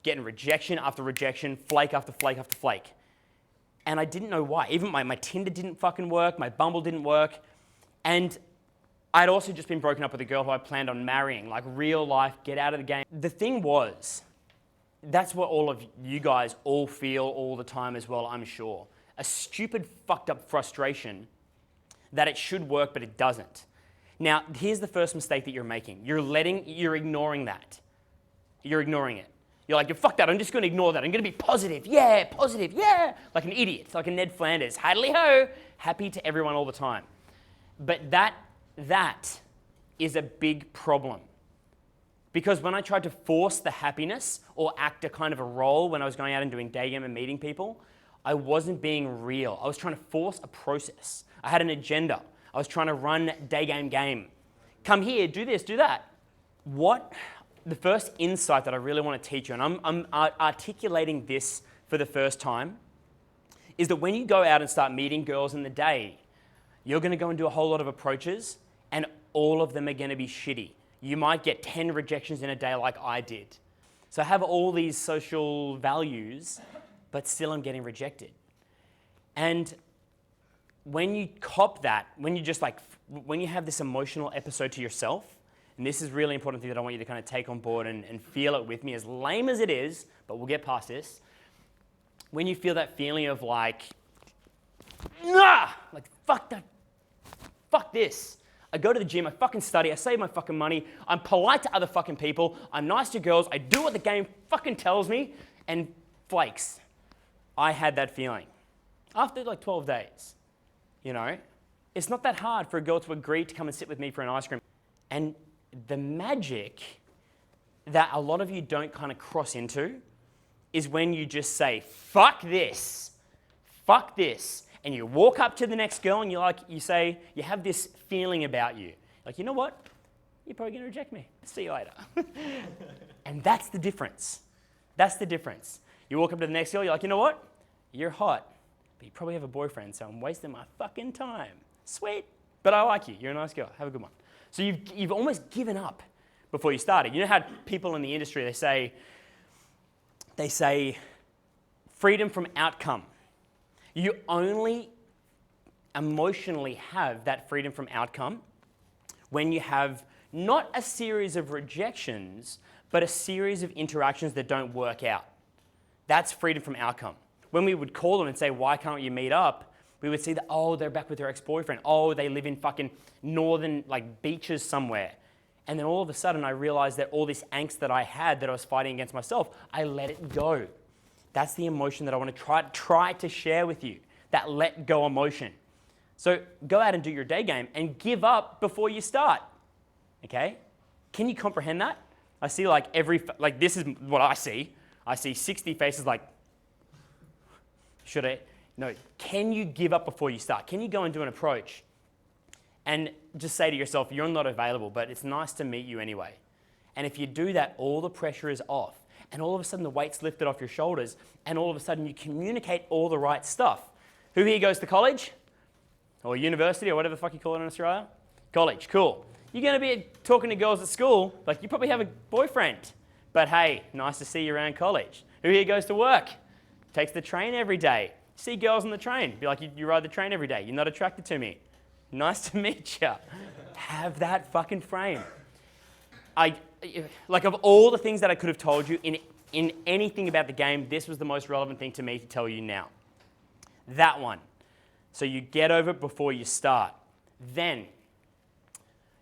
getting rejection after rejection, flake after flake after flake. And I didn't know why. Even my Tinder didn't fucking work, my Bumble didn't work. And I'd also just been broken up with a girl who I planned on marrying, like real life, get out of the game. The thing was, that's what all of you guys all feel all the time as well, I'm sure. A stupid, fucked up frustration that it should work, but it doesn't. Now, here's the first mistake that you're making. You're ignoring that. You're ignoring it. You're like, fuck that, I'm just going to ignore that. I'm going to be positive, yeah, like an idiot, like a Ned Flanders. Haddly-ho, happy to everyone all the time. But that is a big problem. Because when I tried to force the happiness or act a kind of a role when I was going out and doing Daygame and meeting people, I wasn't being real. I was trying to force a process. I had an agenda. I was trying to run Daygame game. Come here, do this, do that. The first insight that I really want to teach you, and I'm articulating this for the first time, is that when you go out and start meeting girls in the day, you're going to go and do a whole lot of approaches, and all of them are going to be shitty. You might get 10 rejections in a day like I did. So I have all these social values, but still I'm getting rejected. And when you cop that, when you have this emotional episode to yourself, and this is a really important thing that I want you to kind of take on board and feel it with me, as lame as it is, but we'll get past this. When you feel that feeling of like, nah, like fuck that, fuck this. I go to the gym, I fucking study, I save my fucking money, I'm polite to other fucking people, I'm nice to girls, I do what the game fucking tells me, and flakes. I had that feeling. After like 12 days, you know, it's not that hard for a girl to agree to come and sit with me for an ice cream. And the magic that a lot of you don't kind of cross into is when you just say, fuck this, and you walk up to the next girl and you have this feeling about you. Like, you know what? You're probably going to reject me. See you later. And that's the difference. That's the difference. You walk up to the next girl, you're like, you know what? You're hot, but you probably have a boyfriend, so I'm wasting my fucking time. Sweet. But I like you. You're a nice girl. Have a good one. So you've almost given up before you started. You know how people in the industry, they say freedom from outcome. You only emotionally have that freedom from outcome when you have not a series of rejections, but a series of interactions that don't work out. That's freedom from outcome. When we would call them and say, why can't you meet up? We would see that, oh, they're back with their ex-boyfriend. Oh, they live in fucking northern beaches somewhere. And then all of a sudden I realized that all this angst that I had that I was fighting against myself, I let it go. That's the emotion that I want to try to share with you, that let go emotion. So go out and do your day game and give up before you start, okay? Can you comprehend that? I see this is what I see. I see 60 faces like, should I? No, can you give up before you start? Can you go and do an approach and just say to yourself, you're not available, but it's nice to meet you anyway. And if you do that, all the pressure is off. And all of a sudden the weight's lifted off your shoulders. And all of a sudden you communicate all the right stuff. Who here goes to college? Or university, or whatever the fuck you call it in Australia? College, cool. You're going to be talking to girls at school, like you probably have a boyfriend. But hey, nice to see you around college. Who here goes to work? Takes the train every day. See girls on the train. Be like, you ride the train every day. You're not attracted to me. Nice to meet you. Have that fucking frame. Of all the things that I could have told you in anything about the game, this was the most relevant thing to me to tell you now. That one. So you get over it before you start. Then,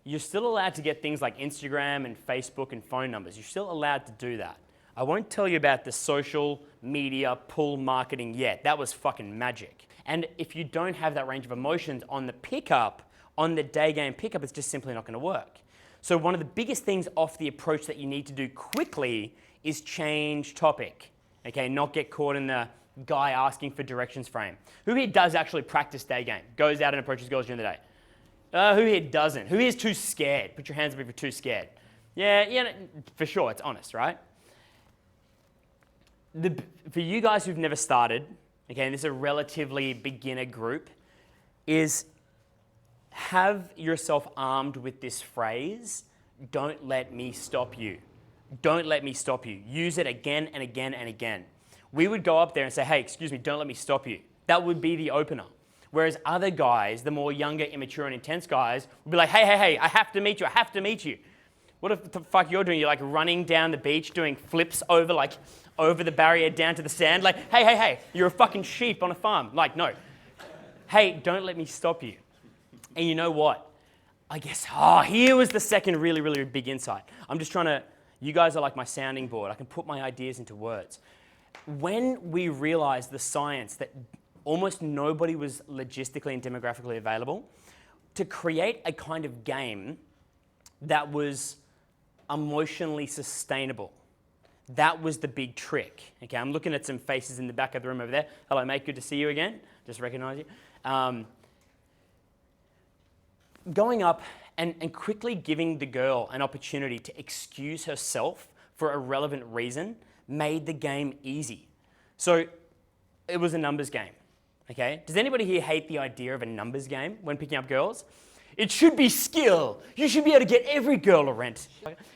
you're still allowed to get things like Instagram and Facebook and phone numbers. You're still allowed to do that. I won't tell you about the social media pull marketing yet. That was fucking magic. And if you don't have that range of emotions on the pickup, on the day game pickup, it's just simply not going to work. So one of the biggest things off the approach that you need to do quickly is change topic. Okay, not get caught in the guy asking for directions frame. Who here does actually practice day game? Goes out and approaches girls during the day? Who here doesn't? Who here is too scared? Put your hands up if you're too scared. Yeah, for sure, it's honest, right? For you guys who've never started, okay, and this is a relatively beginner group, is have yourself armed with this phrase, don't let me stop you. Don't let me stop you. Use it again and again and again. We would go up there and say, hey, excuse me, don't let me stop you. That would be the opener. Whereas other guys, the more younger, immature, and intense guys, would be like, hey, I have to meet you, I have to meet you. What if the fuck you're doing? You're like running down the beach, doing flips over the barrier down to the sand. Like, hey, you're a fucking sheep on a farm. Like, no. Hey, don't let me stop you. And you know what? I guess, here was the second really, really big insight. I'm just trying to, you guys are like my sounding board. I can put my ideas into words. When we realized the science that almost nobody was logistically and demographically available, to create a kind of game that was emotionally sustainable, that was the big trick. Okay, I'm looking at some faces in the back of the room over there. Hello, mate, good to see you again. Just recognize you. Going up and quickly giving the girl an opportunity to excuse herself for a relevant reason made the game easy. So it was a numbers game, okay? Does anybody here hate the idea of a numbers game when picking up girls? It should be skill. You should be able to get every girl a rent.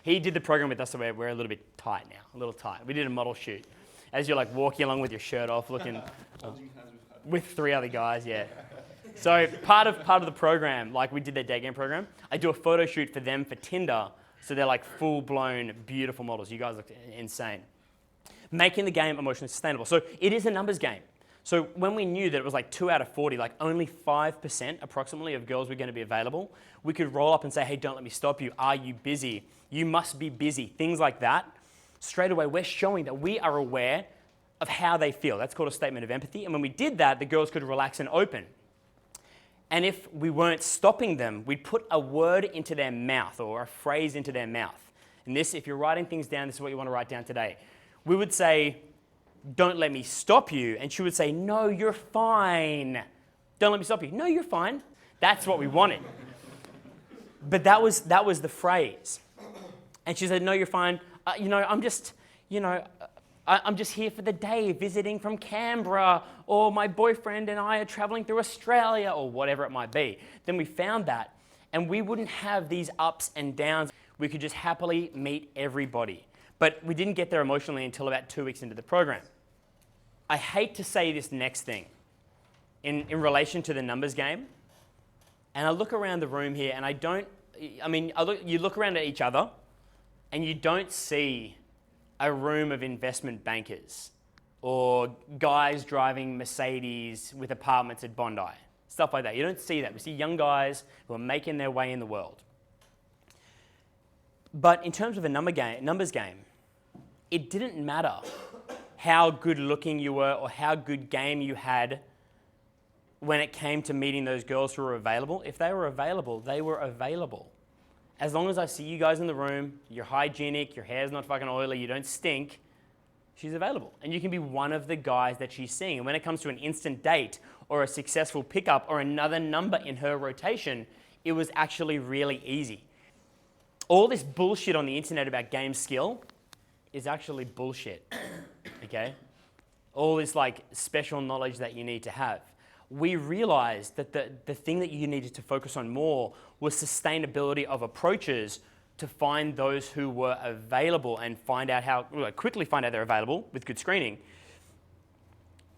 He did the program with us, so we're a little bit tight now, a little tight. We did a model shoot. As you're like walking along with your shirt off, looking with 3 other guys, yeah. So part of the program, like we did their Daygame program, I do a photo shoot for them for Tinder, so they're like full-blown, beautiful models. You guys look insane. Making the game emotionally sustainable. So it is a numbers game. So when we knew that it was like 2 out of 40, like only 5% approximately of girls were going to be available, we could roll up and say, hey, don't let me stop you. Are you busy? You must be busy. Things like that. Straight away, we're showing that we are aware of how they feel. That's called a statement of empathy. And when we did that, the girls could relax and open. And if we weren't stopping them, we'd put a word into their mouth or a phrase into their mouth. And this, if you're writing things down, this is what you want to write down today. We would say, don't let me stop you. And she would say, no, you're fine. Don't let me stop you. No, you're fine. That's what we wanted. But that was the phrase. And she said, no, you're fine. I'm just here for the day, visiting from Canberra, or my boyfriend and I are traveling through Australia, or whatever it might be. Then we found that, and we wouldn't have these ups and downs. We could just happily meet everybody. But we didn't get there emotionally until about 2 weeks into the program. I hate to say this next thing in relation to the numbers game, and I look around the room here, and you look around at each other, and you don't see a room of investment bankers or guys driving Mercedes with apartments at Bondi, stuff like that. You don't see that. We see young guys who are making their way in the world. But in terms of a numbers game, it didn't matter how good looking you were or how good game you had when it came to meeting those girls who were available. If they were available, they were available. As long as I see you guys in the room, you're hygienic, your hair's not fucking oily, you don't stink, she's available. And you can be one of the guys that she's seeing. And when it comes to an instant date or a successful pickup or another number in her rotation, it was actually really easy. All this bullshit on the internet about game skill is actually bullshit, okay? All this like special knowledge that you need to have. We realized that the thing that you needed to focus on more was sustainability of approaches to find those who were available and quickly find out they're available with good screening,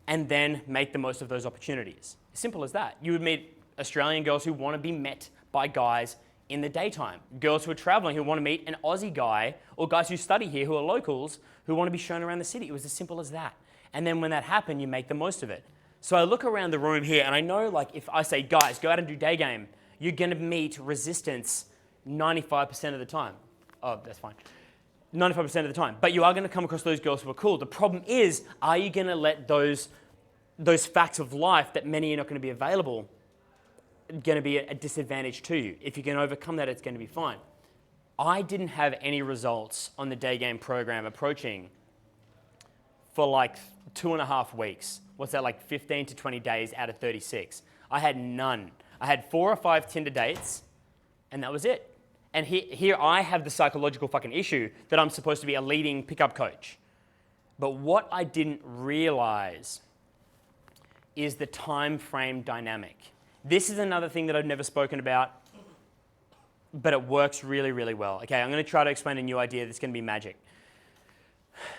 and then make the most of those opportunities. Simple as that. You would meet Australian girls who want to be met by guys in the daytime. Girls who are traveling who want to meet an Aussie guy, or guys who study here who are locals who want to be shown around the city. It was as simple as that. And then when that happened, you make the most of it. So I look around the room here, and I know, like, if I say, guys, go out and do Daygame, you're going to meet resistance 95% of the time. Oh, that's fine. 95% of the time. But you are going to come across those girls who are cool. The problem is, are you going to let those facts of life that many are not going to be available going to be a disadvantage to you? If you can overcome that, it's going to be fine. I didn't have any results on the Daygame program approaching for like 2.5 weeks. What's that, like 15 to 20 days out of 36? I had none. I had 4 or 5 Tinder dates, and that was it. And here I have the psychological fucking issue that I'm supposed to be a leading pickup coach. But what I didn't realize is the time frame dynamic. This is another thing that I've never spoken about, but it works really, really well. Okay, I'm going to try to explain a new idea that's going to be magic.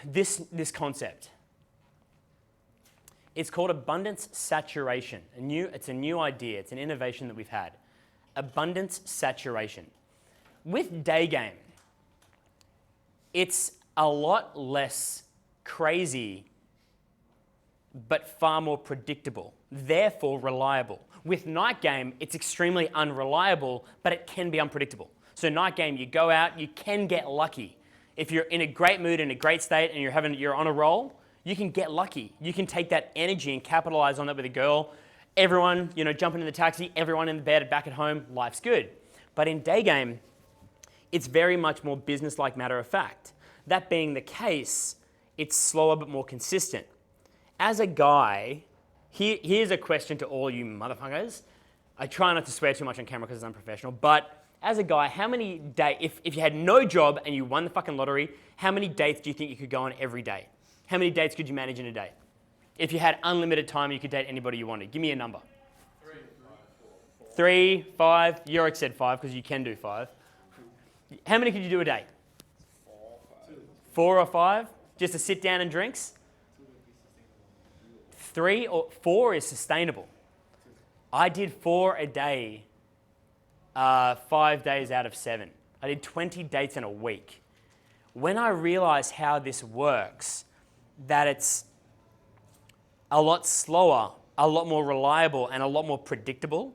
this concept. It's called abundance saturation. It's a new idea. It's an innovation that we've had. Abundance saturation. With Daygame, it's a lot less crazy, but far more predictable, therefore reliable. With Night Game, it's extremely unreliable, but it can be unpredictable. So Night Game, you go out, you can get lucky. If you're in a great mood, in a great state, and you're on a roll, you can get lucky. You can take that energy and capitalize on that with a girl. Everyone, jumping in the taxi, everyone in the bed, back at home, life's good. But in Daygame, it's very much more business-like matter of fact. That being the case, it's slower but more consistent. As a guy, here's a question to all you motherfuckers. I try not to swear too much on camera because it's unprofessional, but as a guy, how many dates, if you had no job and you won the fucking lottery, how many dates do you think you could go on every day? How many dates could you manage in a day? If you had unlimited time, you could date anybody you wanted. Give me a number. 3, 5. Yorick said 5 because you can do 5. How many could you do a day? 4 or 5? Just to sit down and drinks? 3 or 4 is sustainable. I did 4 a day, 5 days out of 7. I did 20 dates in a week. When I realized how this works, that it's a lot slower, a lot more reliable, and a lot more predictable,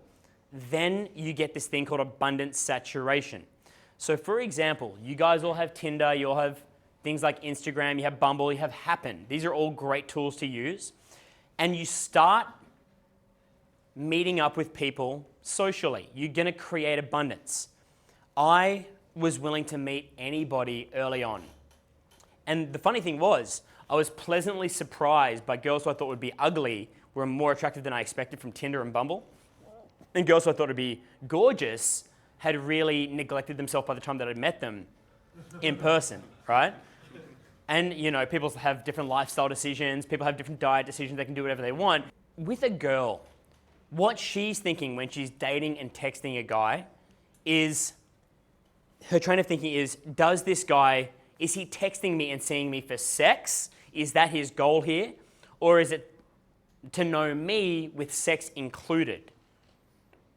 then you get this thing called abundance saturation. So for example, you guys all have Tinder, you all have things like Instagram, you have Bumble, you have Happen. These are all great tools to use. And you start meeting up with people socially. You're going to create abundance. I was willing to meet anybody early on. And the funny thing was, I was pleasantly surprised by girls who I thought would be ugly were more attractive than I expected from Tinder and Bumble. And girls who I thought would be gorgeous had really neglected themselves by the time that I'd met them in person, right? And, people have different lifestyle decisions, people have different diet decisions, they can do whatever they want. With a girl, what she's thinking when she's dating and texting a guy is, her train of thinking is, is he texting me and seeing me for sex? Is that his goal here? Or is it to know me with sex included?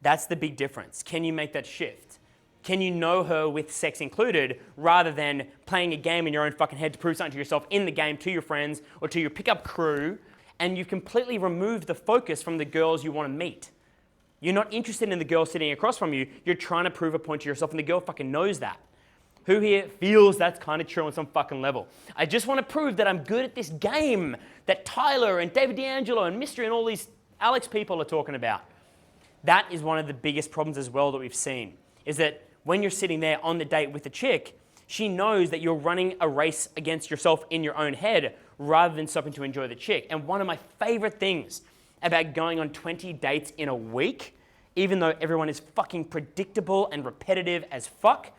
That's the big difference. Can you make that shift? Can you know her with sex included rather than playing a game in your own fucking head to prove something to yourself in the game to your friends or to your pickup crew, and you've completely removed the focus from the girls you want to meet? You're not interested in the girl sitting across from you. You're trying to prove a point to yourself, and the girl fucking knows that. Who here feels that's kind of true on some fucking level? I just want to prove that I'm good at this game that Tyler and David D'Angelo and Mystery and all these Alex people are talking about. That is one of the biggest problems as well that we've seen, is that when you're sitting there on the date with the chick, she knows that you're running a race against yourself in your own head rather than stopping to enjoy the chick. And one of my favorite things about going on 20 dates in a week, even though everyone is fucking predictable and repetitive as fuck,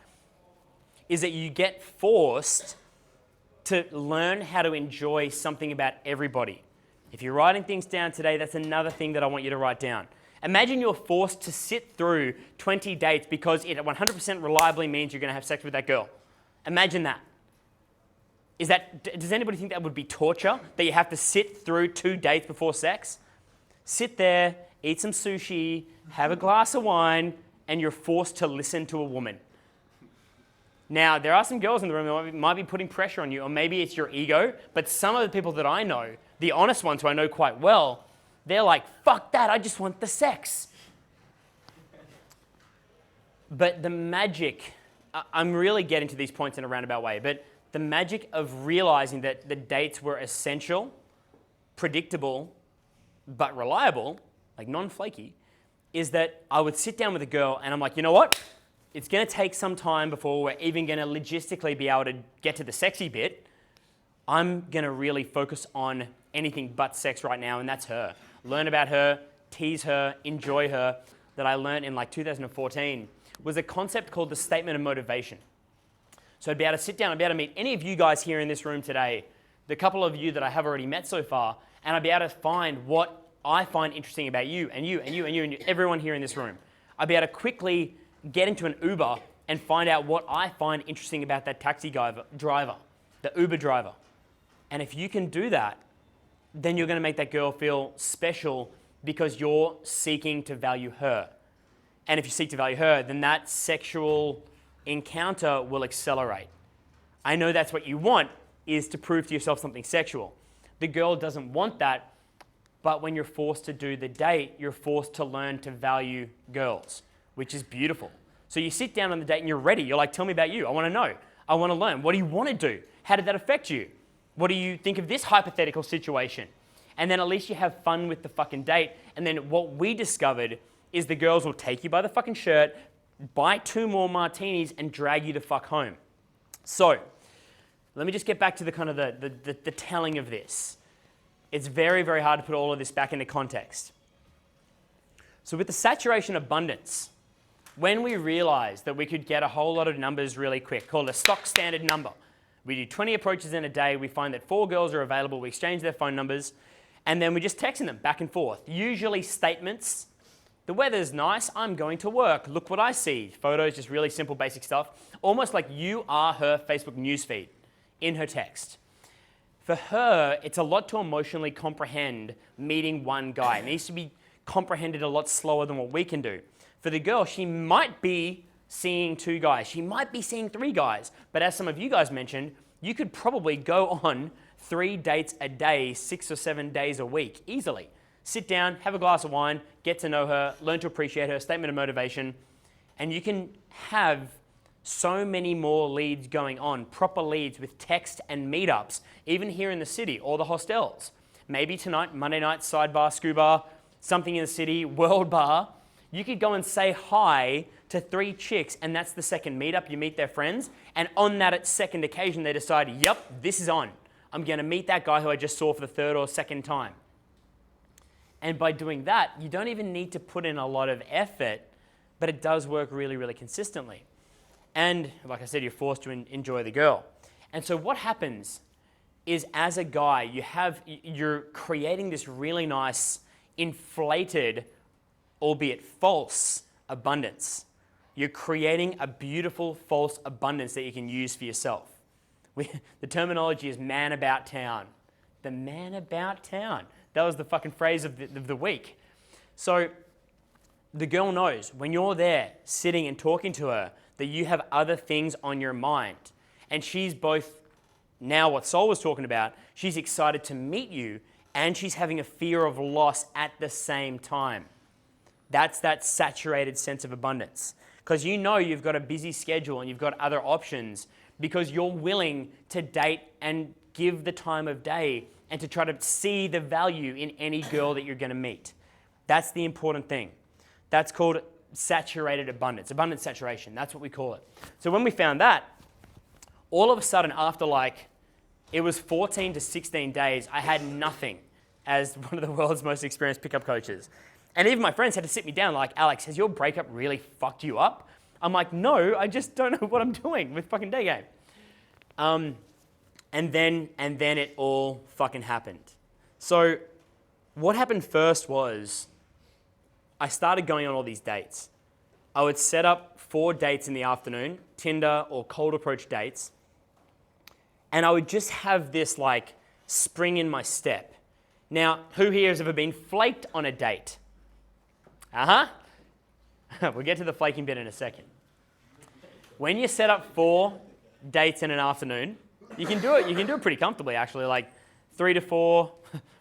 is that you get forced to learn how to enjoy something about everybody. If you're writing things down today, that's another thing that I want you to write down. Imagine you're forced to sit through 20 dates because it 100% reliably means you're going to have sex with that girl. Imagine that. Does anybody think that would be torture, that you have to sit through 2 dates before sex? Sit there, eat some sushi, have a glass of wine, and you're forced to listen to a woman. Now, there are some girls in the room that might be putting pressure on you, or maybe it's your ego, but some of the people that I know, the honest ones who I know quite well, they're like, fuck that, I just want the sex. But the magic, I'm really getting to these points in a roundabout way, but the magic of realizing that the dates were essential, predictable, but reliable, like non-flaky, is that I would sit down with a girl and I'm like, you know what? It's going to take some time before we're even going to logistically be able to get to the sexy bit. I'm going to really focus on anything but sex right now, and that's her. Learn about her, tease her, enjoy her. That I learned in like 2014 was a concept called the statement of motivation. So I'd be able to sit down, I'd be able to meet any of you guys here in this room today, the couple of you that I have already met so far, and I'd be able to find what I find interesting about you and you and you and you and you, everyone here in this room. I'd be able to quickly get into an Uber and find out what I find interesting about that taxi driver, the Uber driver. And if you can do that, then you're going to make that girl feel special because you're seeking to value her. And if you seek to value her, then that sexual encounter will accelerate. I know that's what you want, is to prove to yourself something sexual. The girl doesn't want that, but when you're forced to do the date, you're forced to learn to value girls, which is beautiful. So you sit down on the date and you're ready. You're like, tell me about you. I want to know. I want to learn. What do you want to do? How did that affect you? What do you think of this hypothetical situation? And then at least you have fun with the fucking date. And then what we discovered is the girls will take you by the fucking shirt, buy 2 more martinis, and drag you the fuck home. So let me just get back to the kind of the telling of this. It's very, very hard to put all of this back into context. So with the saturation abundance, when we realized that we could get a whole lot of numbers really quick, called a stock standard number, we do 20 approaches in a day, we find that 4 girls are available, we exchange their phone numbers, and then we just texting them back and forth. Usually statements, the weather's nice, I'm going to work, look what I see. Photos, just really simple, basic stuff. Almost like you are her Facebook newsfeed in her text. For her, it's a lot to emotionally comprehend meeting one guy. It needs to be comprehended a lot slower than what we can do. For the girl, she might be seeing 2 guys. She might be seeing 3 guys. But as some of you guys mentioned, you could probably go on 3 dates a day, 6 or 7 days a week, easily. Sit down, have a glass of wine, get to know her, learn to appreciate her, statement of motivation, and you can have so many more leads going on, proper leads with text and meetups, even here in the city or the hostels. Maybe tonight, Monday night, sidebar, scuba, something in the city, world bar. You could go and say hi to 3 chicks, and that's the second meetup. You meet their friends, and on that second occasion, they decide, yep, this is on. I'm going to meet that guy who I just saw for the 3rd or 2nd time. And by doing that, you don't even need to put in a lot of effort, but it does work really, really consistently. And like I said, you're forced to enjoy the girl. And so what happens is, as a guy, you're creating this really nice, inflated, albeit false, abundance. You're creating a beautiful false abundance that you can use for yourself. The terminology is man about town. The man about town. That was the fucking phrase of the week. So the girl knows when you're there sitting and talking to her that you have other things on your mind. And she's both, now what Sol was talking about, she's excited to meet you and she's having a fear of loss at the same time. That's that saturated sense of abundance. Because you know you've got a busy schedule and you've got other options because you're willing to date and give the time of day and to try to see the value in any girl that you're going to meet. That's the important thing. That's called saturated abundance, abundance saturation. That's what we call it. So when we found that, all of a sudden after it was 14 to 16 days, I had nothing as one of the world's most experienced pickup coaches. And even my friends had to sit me down like, Alex, has your breakup really fucked you up? I'm like, no, I just don't know what I'm doing with fucking Daygame. And then it all fucking happened. So what happened first was I started going on all these dates. I would set up 4 dates in the afternoon, Tinder or cold approach dates. And I would just have this spring in my step. Now, who here has ever been flaked on a date? We'll get to the flaking bit in a second. When you set up 4 dates in an afternoon, you can do it pretty comfortably actually, 3 to 4,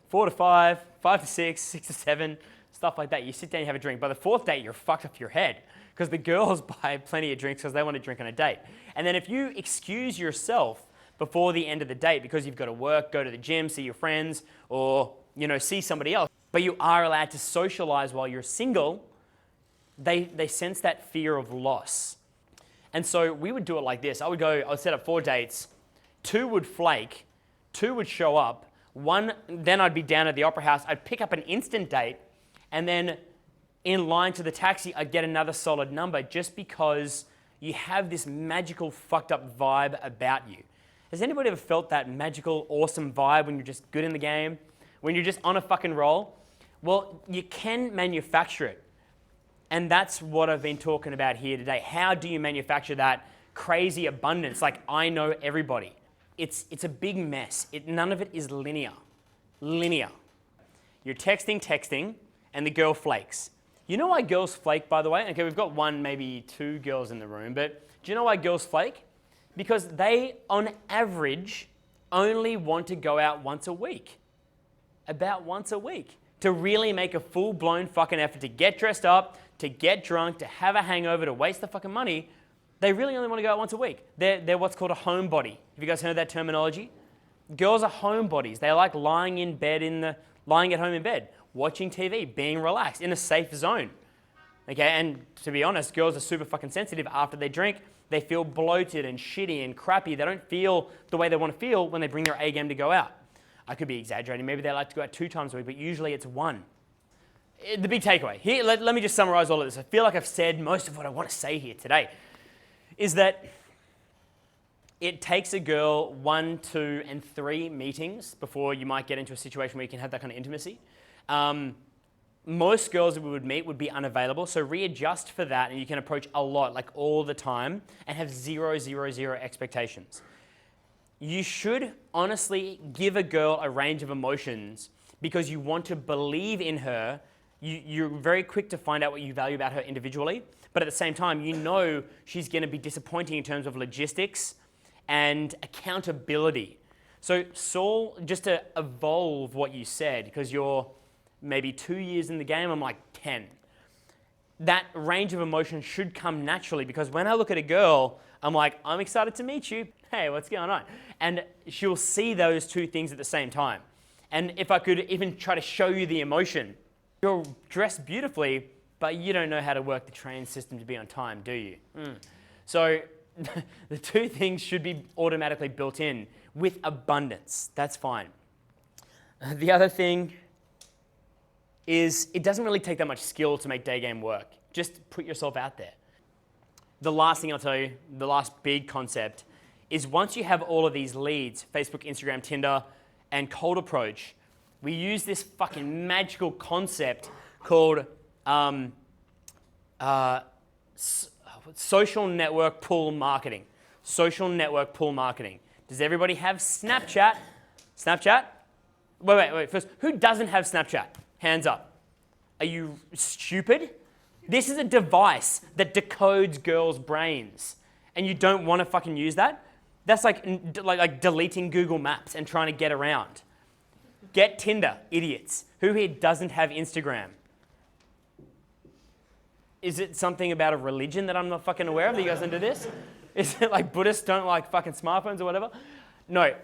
4 to 5, 5 to 6, 6 to 7, stuff like that. You sit down, you have a drink. By the 4th date, you're fucked off your head because the girls buy plenty of drinks because they want to drink on a date. And then if you excuse yourself before the end of the date because you've got to work, go to the gym, see your friends, or see somebody else, but you are allowed to socialize while you're single, they sense that fear of loss. And so we would do it like this. I would set up 4 dates, 2 would flake, 2 would show up, 1, then I'd be down at the opera house, I'd pick up an instant date, and then in line to the taxi, I'd get another solid number just because you have this magical fucked up vibe about you. Has anybody ever felt that magical, awesome vibe when you're just good in the game? When you're just on a fucking roll? Well, you can manufacture it. And that's what I've been talking about here today. How do you manufacture that crazy abundance? I know everybody. it's a big mess. None of it is linear. Linear. You're texting, and the girl flakes. You know why girls flake, by the way? Okay, we've got one, maybe two girls in the room, but do you know why girls flake? Because they, on average, only want to go out once a week. About once a week. To really make a full-blown fucking effort to get dressed up, to get drunk, to have a hangover, to waste the fucking money, they really only want to go out once a week. They're what's called a homebody. Have you guys heard that terminology? Girls are homebodies. They like lying at home in bed, watching TV, being relaxed, in a safe zone. Okay, and to be honest, girls are super fucking sensitive after they drink. They feel bloated and shitty and crappy. They don't feel the way they want to feel when they bring their A game to go out. I could be exaggerating. Maybe they like to go out 2 times a week, but usually it's 1. The big takeaway. Here, let me just summarize all of this. I feel like I've said most of what I want to say here today, is that it takes a girl 1, 2, and 3 meetings before you might get into a situation where you can have that kind of intimacy. Most girls that we would meet would be unavailable, so readjust for that and you can approach a lot, like all the time, and have 0, 0, 0 expectations. You should honestly give a girl a range of emotions because you want to believe in her. You're very quick to find out what you value about her individually, but at the same time, you know she's going to be disappointing in terms of logistics and accountability. So Saul, just to evolve what you said, because you're maybe 2 years in the game, I'm like 10. That range of emotion should come naturally because when I look at a girl, I'm like, I'm excited to meet you. Hey, what's going on? And she'll see those 2 things at the same time. And if I could even try to show you the emotion, you're dressed beautifully, but you don't know how to work the train system to be on time, do you? So the 2 things should be automatically built in with abundance. That's fine. The other thing is it doesn't really take that much skill to make Daygame work. Just put yourself out there. The last thing I'll tell you, the last big concept, is once you have all of these leads, Facebook, Instagram, Tinder, and cold approach, we use this fucking magical concept called social network pool marketing. Social network pool marketing. Does everybody have Snapchat? Snapchat? Wait. First, who doesn't have Snapchat? Hands up. Are you stupid? This is a device that decodes girls' brains. And you don't want to fucking use that? That's like deleting Google Maps and trying to get around. Get Tinder, idiots. Who here doesn't have Instagram? Is it something about a religion that I'm not fucking aware of that you guys into this? Is it like Buddhists don't like fucking smartphones or whatever? No,